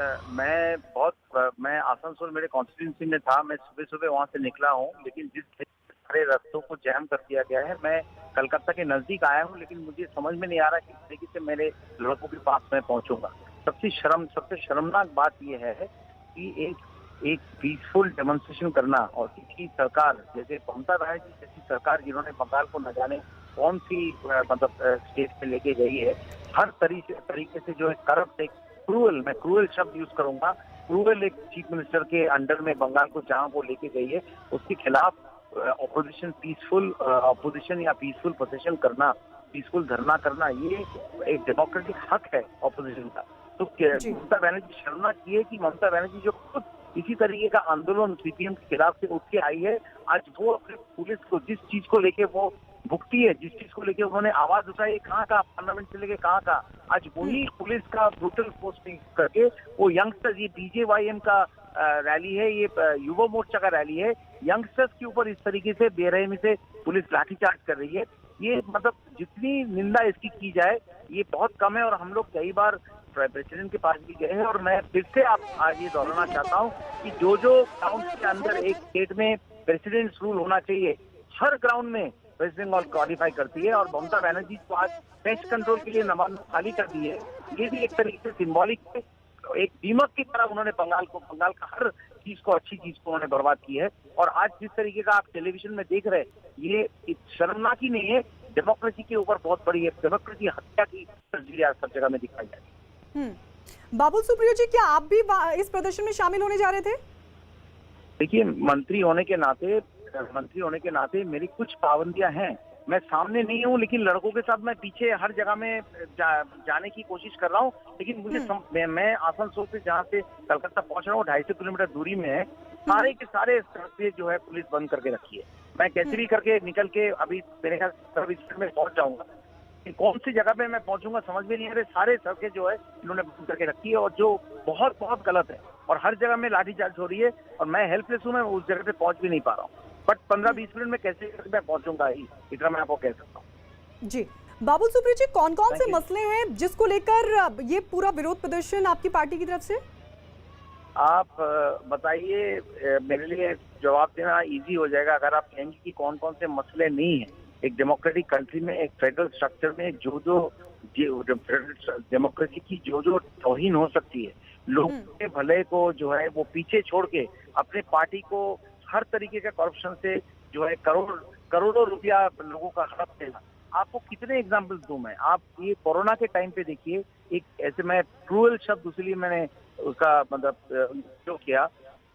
मैं आसनसोल मेरे कॉन्स्टिट्यूंसी में था। मैं सुबह सुबह वहां से निकला हूं, लेकिन जिस सारे रास्तों को जैम कर दिया गया है, मैं कलकत्ता के नजदीक आया हूं, लेकिन मुझे समझ में नहीं आ रहा किस तरीके से मेरे लड़कों के पास मैं पहुंचूंगा। सबसे शर्मनाक बात यह है कि एक पीसफुल डेमोन्स्ट्रेशन करना, और किसी सरकार जैसे ममता बनर्जी जैसी सरकार जिन्होंने बंगाल को न जाने कौन सी मतलब स्टेज पे लेके गई है, हर तरीके से जो है करप्ट, एक क्रूअल, मैं क्रूअल शब्द यूज करूंगा, क्रूअल एक चीफ मिनिस्टर के अंडर में बंगाल को जहां वो लेके गई है, उसके खिलाफ पीसफुल ऑपोजिशन या पीसफुल प्रोटेस्ट करना, पीसफुल धरना करना, ये एक डेमोक्रेटिक हक है ऑपोजिशन का। तो जी। ममता बनर्जी शर्मनाक की है कि ममता बनर्जी जो खुद इसी तरीके का आंदोलन सीपीएम के खिलाफ से उठ के आई है, आज वो अपने पुलिस को जिस चीज को लेके वो भुगती है, जिस चीज को लेके उन्होंने आवाज उठाई, कहाँ का पार्लियामेंट से लेके कहाँ का, आज वही पुलिस का ब्रूटल फोर्स करके वो यंगस्टर्स, ये बीजेवाईएम का रैली है, ये युवा मोर्चा का रैली है, यंगस्टर्स के ऊपर इस तरीके से बेरहमी से पुलिस लाठीचार्ज कर रही है। ये मतलब जितनी निंदा इसकी की जाए ये बहुत कम है। और हम लोग कई बार प्रेसिडेंट के पास भी गए हैं, और मैं फिर से आप आज ये दोहराना चाहता हूँ कि जो ग्राउंड के अंदर एक स्टेट में प्रेसिडेंट रूल होना चाहिए, हर ग्राउंड में वेस्ट बंगाल क्वालिफाई करती है। और ममता बनर्जी को आज पेस्ट कंट्रोल के लिए नवाब खाली कर दी है, ये भी एक तरीके से सिंबॉलिक है। एक दीमक की तरह उन्होंने बंगाल का हर चीज को, अच्छी चीज को उन्होंने बर्बाद की है। और आज जिस तरीके का आप टेलीविजन में देख रहे हैं, ये शर्मनाक ही नहीं है, डेमोक्रेसी के ऊपर बहुत बड़ी है, डेमोक्रेसी हत्या की तस्वीर आज सब जगह में दिखाई जा रही है। बाबुल सुप्रियो जी, क्या आप भी इस प्रदर्शन में शामिल होने जा रहे थे? देखिए, मंत्री होने के नाते मेरी कुछ पाबंदियां हैं। मैं सामने नहीं हूँ, लेकिन लड़कों के साथ मैं पीछे हर जगह में जाने की कोशिश कर रहा हूँ। लेकिन मैं आसनसोल से जहाँ से कलकत्ता पहुंच रहा हूँ 250 किलोमीटर दूरी में है। सारे के सारे सड़कें जो है पुलिस बंद करके रखी है। मैं कैसे भी करके निकल के अभी मेरे ख्याल सर्विस में पहुंच जाऊंगा। कौन सी जगह पे मैं पहुंचूंगा समझ में नहीं आ रहा। सारे सड़कें जो है इन्होंने बंद करके रखी है, और जो बहुत बहुत गलत है, और हर जगह में लाठीचार्ज हो रही है, और मैं हेल्पलेस हूँ, मैं उस जगह पे पहुंच भी नहीं पा रहा हूँ। बट 15-20 मिनट में कैसे मैं पहुंचूंगा ही, इतना मैं आपको कह सकता हूँ। जी, बाबुल सुप्रियो जी, कौन कौन से थैंक यू। मसले हैं जिसको लेकर ये पूरा विरोध प्रदर्शन आपकी पार्टी की तरफ से? आप बताइए, मेरे लिए जवाब देना इजी हो जाएगा अगर आप कहेंगे कि कौन कौन से मसले नहीं है। एक डेमोक्रेटिक कंट्री में, एक फेडरल स्ट्रक्चर में जो डेमोक्रेसी की जो तौहीन हो सकती है, लोगों के भले को जो है वो पीछे छोड़ के अपने पार्टी को हर तरीके का करप्शन से जो है करोड़ों रुपया लोगों का हड़प देना। आपको कितने एग्जाम्पल्स दूं मैं? आप ये कोरोना के टाइम पे देखिए, एक ऐसे, मैं क्रूअल शब्द इसलिए मैंने उसका मतलब जो किया,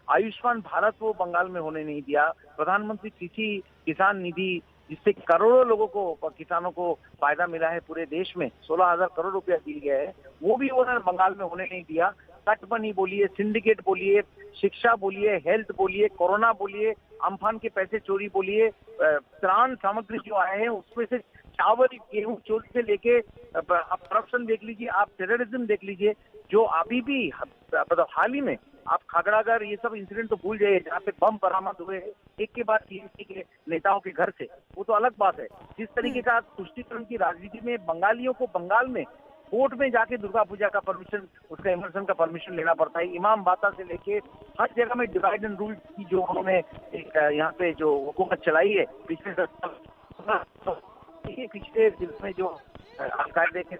आयुष्मान भारत वो बंगाल में होने नहीं दिया, प्रधानमंत्री कृषि किसान निधि जिससे करोड़ों लोगों को, किसानों को फायदा मिला है, पूरे देश में 16,000 करोड़ रुपया दिए गए हैं, वो भी उन्होंने बंगाल में होने नहीं दिया। कट मनी बोलिए, सिंडिकेट बोलिए, शिक्षा बोलिए, हेल्थ बोलिए, कोरोना बोलिए, अम्फान के पैसे चोरी बोलिए, त्राण सामग्री जो आए हैं उसमें से चावल गेहूं चोरी से लेके आप करप्शन देख लीजिए, आप टेररिज्म देख लीजिए, जो अभी भी मतलब हाल ही में आप खागड़ागढ़ ये सब इंसिडेंट तो भूल जाइए, जहाँ पे बम बरामद हुए हैं एक के बाद टीएमसी के नेताओं के घर से, वो तो अलग बात है। जिस तरीके का तुष्टीकरण की राजनीति में बंगालियों को बंगाल में कोर्ट में जाके दुर्गा पूजा का परमिशन, उसका इमर्शन का परमिशन लेना पड़ता है, इमाम बाता से लेके हर जगह में डिवाइड एंड रूल की जो उन्होंने एक यहाँ पे जो हुकूमत चलाई है पिछले 10 साल, पिछले दिनों में जो अलकायदे के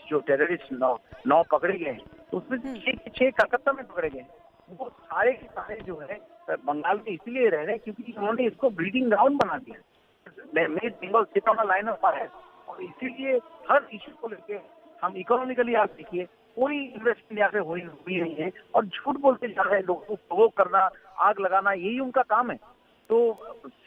जो टेररिस्ट 9 पकड़े गए हैं, उसमें से 6 कलकत्ता में पकड़े गए हैं। वो सारे के सारे जो है बंगाल में इसलिए रह रहे हैं क्योंकि उन्होंने इसको ब्रीडिंग ग्राउंड बना दिया, made Bengal sit on a line of fire. और इसीलिए हर इश्यू को लेके हम इकोनॉमिकली, आप देखिए, कोई इन्वेस्टमेंट यहाँ पे हुई नहीं है, और झूठ बोलते जा रहे हैं, लोगों को प्रोवोक करना, आग लगाना, यही उनका काम है। तो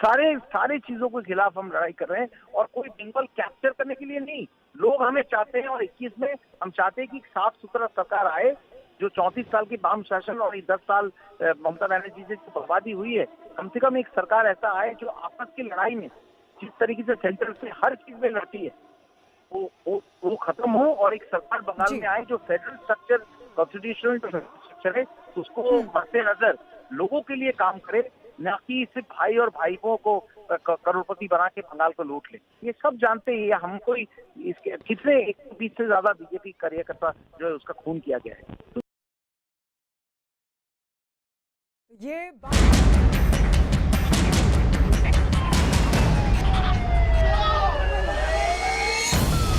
सारे चीजों के खिलाफ हम लड़ाई कर रहे हैं, और कोई बंगाल कैप्चर करने के लिए नहीं। लोग हमें चाहते हैं, और 21 में हम चाहते हैं कि साफ सुथरा सरकार आए, जो 34 साल की वाम शासन और 10 साल ममता बनर्जी से जो बर्बादी हुई है, कम से कम एक सरकार ऐसा आए जो आपस की लड़ाई में जिस तरीके से सेंटर से हर चीज में लड़ती है वो खत्म हो, और एक सरकार बंगाल में आए जो फेडरल स्ट्रक्चर, कॉन्स्टिट्यूशनल स्ट्रक्चर है, उसको मद्देनजर लोगों के लिए काम करे, न कि सिर्फ भाई और भाइयों को करोड़पति बना के बंगाल को लूट ले। ये सब जानते हैं, हम कोई इसके कितने 120 से ज्यादा बीजेपी कार्यकर्ता जो है उसका खून किया गया है। ये बात